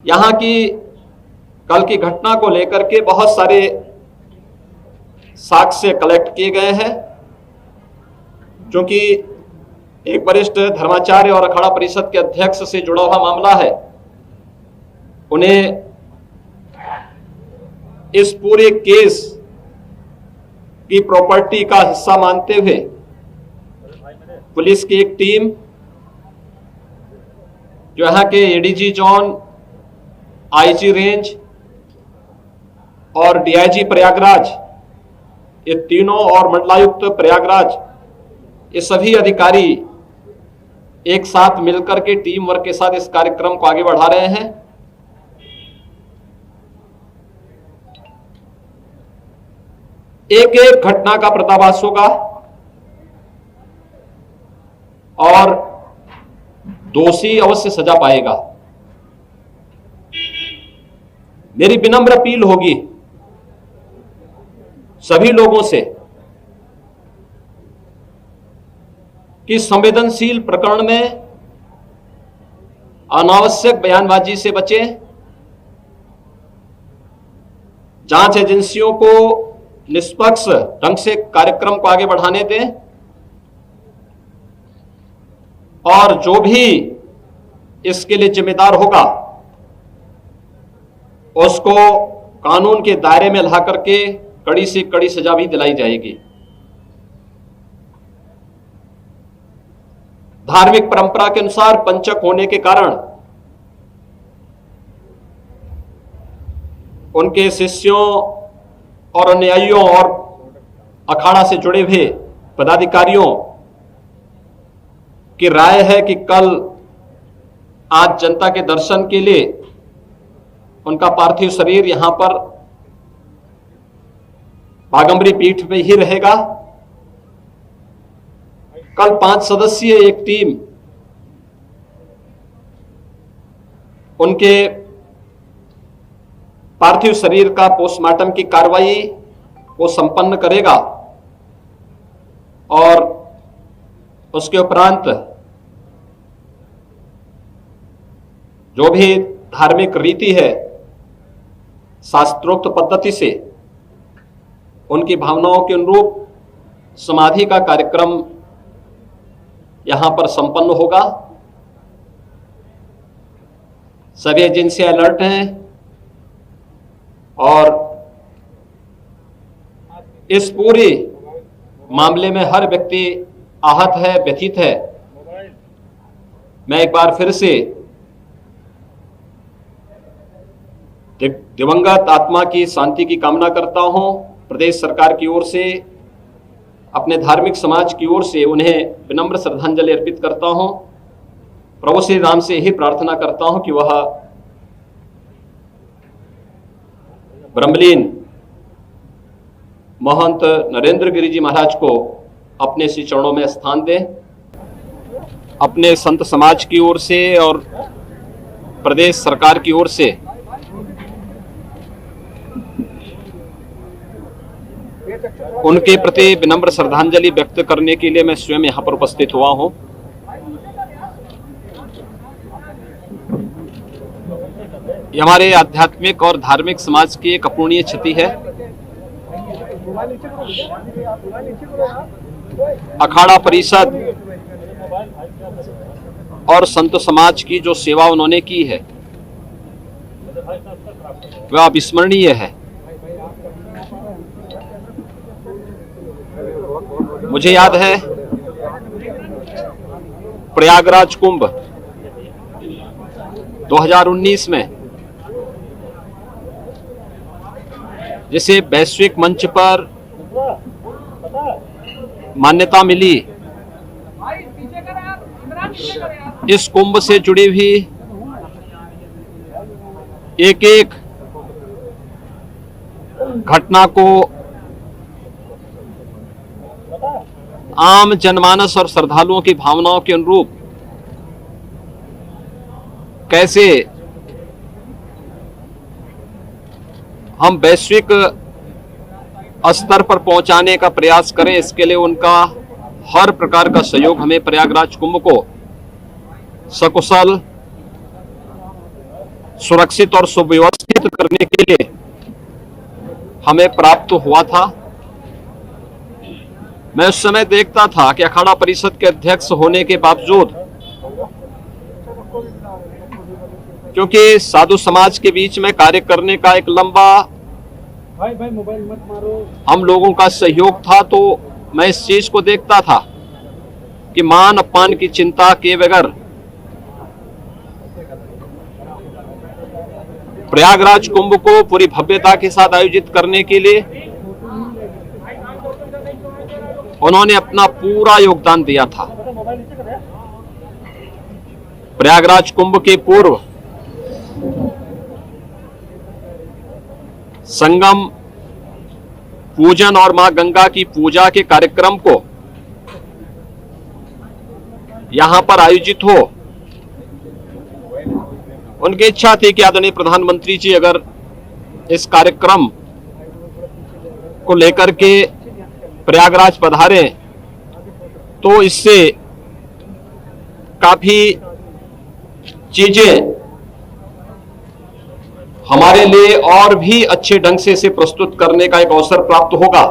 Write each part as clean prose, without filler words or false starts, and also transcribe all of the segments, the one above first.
यहाँ की कल की घटना को लेकर के बहुत सारे साक्ष्य कलेक्ट किए गए हैं। क्योंकि एक वरिष्ठ धर्माचार्य और अखाड़ा परिषद के अध्यक्ष से जुड़ा हुआ मामला है, उन्हें इस पूरे केस की प्रॉपर्टी का हिस्सा मानते हुए पुलिस की एक टीम, जो यहाँ के एडीजी जोन, आईजी रेंज और डीआईजी प्रयागराज, ये तीनों, और मंडलायुक्त प्रयागराज, ये सभी अधिकारी एक साथ मिलकर के टीम वर्क के साथ इस कार्यक्रम को आगे बढ़ा रहे हैं। एक एक घटना का पर्दाफाश होगा और दोषी अवश्य सजा पाएगा। मेरी विनम्र अपील होगी सभी लोगों से कि संवेदनशील प्रकरण में अनावश्यक बयानबाजी से बचें। जांच एजेंसियों को निष्पक्ष ढंग से कार्यक्रम को आगे बढ़ाने दें और जो भी इसके लिए जिम्मेदार होगा उसको कानून के दायरे में ला करके कड़ी से कड़ी सजा भी दिलाई जाएगी। धार्मिक परंपरा के अनुसार पंचक होने के कारण उनके शिष्यों और अनुयायियों और अखाड़ा से जुड़े हुए पदाधिकारियों की राय है कि कल आज जनता के दर्शन के लिए उनका पार्थिव शरीर यहां पर बागंबरी पीठ में ही रहेगा। कल 5 सदस्यीय एक टीम उनके पार्थिव शरीर का पोस्टमार्टम की कार्रवाई को संपन्न करेगा और उसके उपरांत जो भी धार्मिक रीति है शास्त्रोक्त पद्धति से उनकी भावनाओं के अनुरूप समाधि का कार्यक्रम यहां पर संपन्न होगा। सभी एजेंसियां अलर्ट हैं और इस पूरे मामले में हर व्यक्ति आहत है, व्यथित है। मैं एक बार फिर से दिवंगत आत्मा की शांति की कामना करता हूं। प्रदेश सरकार की ओर से, अपने धार्मिक समाज की ओर से उन्हें विनम्र श्रद्धांजलि अर्पित करता हूं। प्रभु श्री राम से यही प्रार्थना करता हूं कि वह ब्रह्मलीन महंत नरेंद्र गिरि जी महाराज को अपने श्री चरणों में स्थान दें। अपने संत समाज की ओर से और प्रदेश सरकार की ओर से उनके प्रति विनम्र श्रद्धांजलि व्यक्त करने के लिए मैं स्वयं यहां पर उपस्थित हुआ हूं। ये हमारे आध्यात्मिक और धार्मिक समाज की एक अपूरणीय क्षति है। अखाड़ा परिषद और संत समाज की जो सेवा उन्होंने की है वह अविस्मरणीय है। मुझे याद है प्रयागराज कुंभ 2019 में जिसे वैश्विक मंच पर मान्यता मिली, इस कुंभ से जुड़ी हुई एक एक घटना को आम जनमानस और श्रद्धालुओं की भावनाओं के अनुरूप कैसे हम वैश्विक स्तर पर पहुंचाने का प्रयास करें, इसके लिए उनका हर प्रकार का सहयोग हमें प्रयागराज कुंभ को सकुशल सुरक्षित और सुव्यवस्थित करने के लिए हमें प्राप्त हुआ था। मैं उस समय देखता था कि अखाड़ा परिषद के अध्यक्ष होने के बावजूद, क्योंकि साधु समाज के बीच में कार्य करने का एक लंबा हम लोगों का सहयोग था, तो मैं इस चीज को देखता था कि मान अपमान की चिंता किए बगैर प्रयागराज कुंभ को पूरी भव्यता के साथ आयोजित करने के लिए उन्होंने अपना पूरा योगदान दिया था। प्रयागराज कुंभ के पूर्व संगम पूजन और मां गंगा की पूजा के कार्यक्रम को यहां पर आयोजित हो, उनकी इच्छा थी कि आदरणीय प्रधानमंत्री जी अगर इस कार्यक्रम को लेकर के प्रयागराज पधारे तो इससे काफी चीजें हमारे लिए और भी अच्छे ढंग से इसे प्रस्तुत करने का एक अवसर प्राप्त होगा।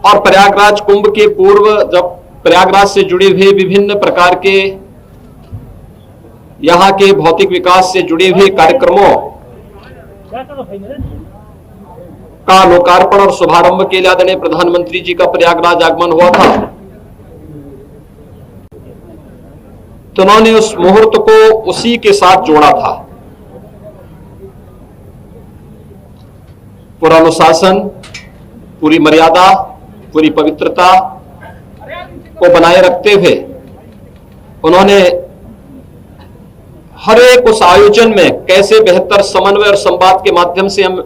और प्रयागराज कुंभ के पूर्व जब प्रयागराज से जुड़े हुए विभिन्न प्रकार के यहां के भौतिक विकास से जुड़े हुए कार्यक्रमों का लोकार्पण और शुभारंभ के लिए आदरणीय प्रधानमंत्री जी का प्रयागराज आगमन हुआ था, तो उन्होंने उस मुहूर्त को उसी के साथ जोड़ा था। पूरा अनुशासन, पूरी मर्यादा, पूरी पवित्रता को बनाए रखते हुए उन्होंने हर एक उस आयोजन में कैसे बेहतर समन्वय और संवाद के माध्यम से हम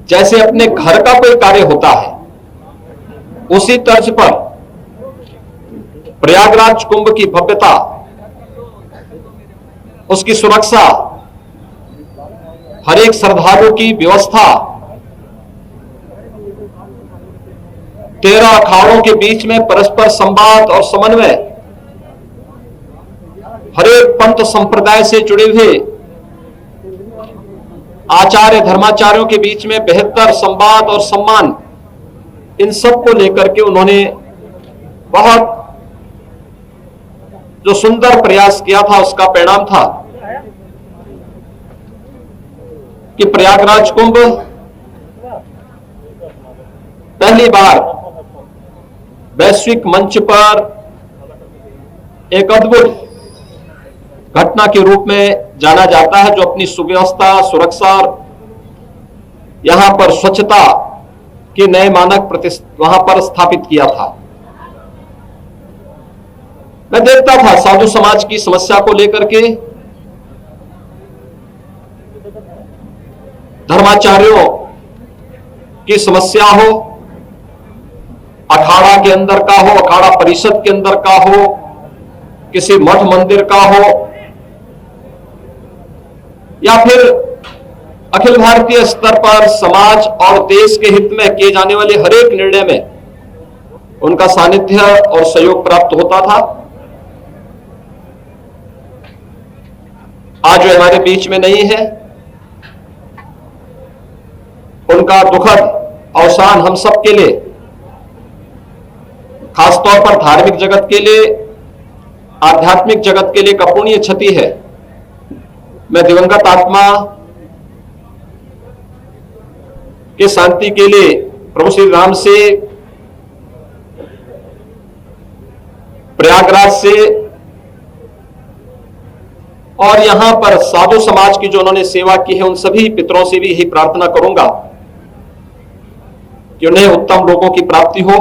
जैसे अपने घर का कोई कार्य होता है उसी तर्ज पर प्रयागराज कुंभ की भव्यता, उसकी सुरक्षा, हर एक श्रद्धालु की व्यवस्था, 13 अखाड़ों के बीच में परस्पर संवाद और समन्वय, हर एक पंथ संप्रदाय से जुड़े हुए आचार्य धर्माचार्यों के बीच में बेहतर संवाद और सम्मान, इन सब को लेकर के उन्होंने बहुत जो सुंदर प्रयास किया था, उसका परिणाम था कि प्रयागराज कुंभ पहली बार वैश्विक मंच पर एक अद्भुत घटना के रूप में जाना जाता है, जो अपनी सुव्यवस्था, सुरक्षा और यहां पर स्वच्छता के नए मानक वहां पर स्थापित किया था। मैं देखता था साधु समाज की समस्या को लेकर के, धर्माचार्यों की समस्या हो, अखाड़ा के अंदर का हो, अखाड़ा परिषद के अंदर का हो, किसी मठ मंदिर का हो, या फिर अखिल भारतीय स्तर पर समाज और देश के हित में किए जाने वाले हर एक निर्णय में उनका सानिध्य और सहयोग प्राप्त होता था। आज वे हमारे बीच में नहीं है, उनका दुखद अवसान हम सब के लिए, खासतौर पर धार्मिक जगत के लिए, आध्यात्मिक जगत के लिए एक अपूर्णीय क्षति है। मैं दिवंगत आत्मा के शांति के लिए प्रभु श्री राम से, प्रयागराज से और यहां पर साधु समाज की जो उन्होंने सेवा की है, उन सभी पितरों से भी यही प्रार्थना करूंगा कि उन्हें उत्तम लोगों की प्राप्ति हो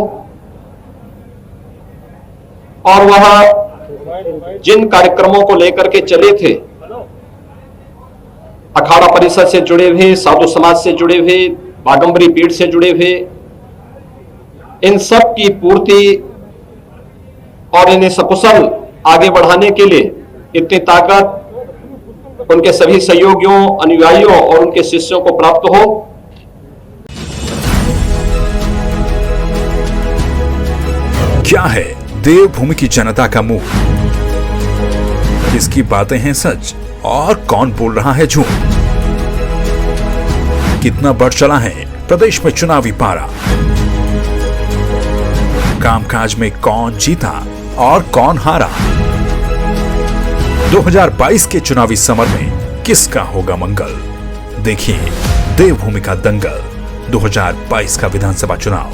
और वह जिन कार्यक्रमों को लेकर के चले थे, अखाड़ा परिषद से जुड़े हुए, साधु समाज से जुड़े हुए, बागंबरी पीठ से जुड़े हुए, इन सब की पूर्ति और इन्हें सकुशल आगे बढ़ाने के लिए इतनी ताकत उनके सभी सहयोगियों, अनुयायियों और उनके शिष्यों को प्राप्त हो। क्या है देवभूमि की जनता का मुंह, किसकी बातें हैं सच और कौन बोल रहा है झूठ? कितना बढ़ चला है प्रदेश में चुनावी पारा? कामकाज में कौन जीता और कौन हारा? 2022 के चुनावी समर में किसका होगा मंगल? देखिए देवभूमि का दंगल 2022 का विधानसभा चुनाव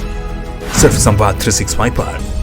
सिर्फ संवाद 365 पर।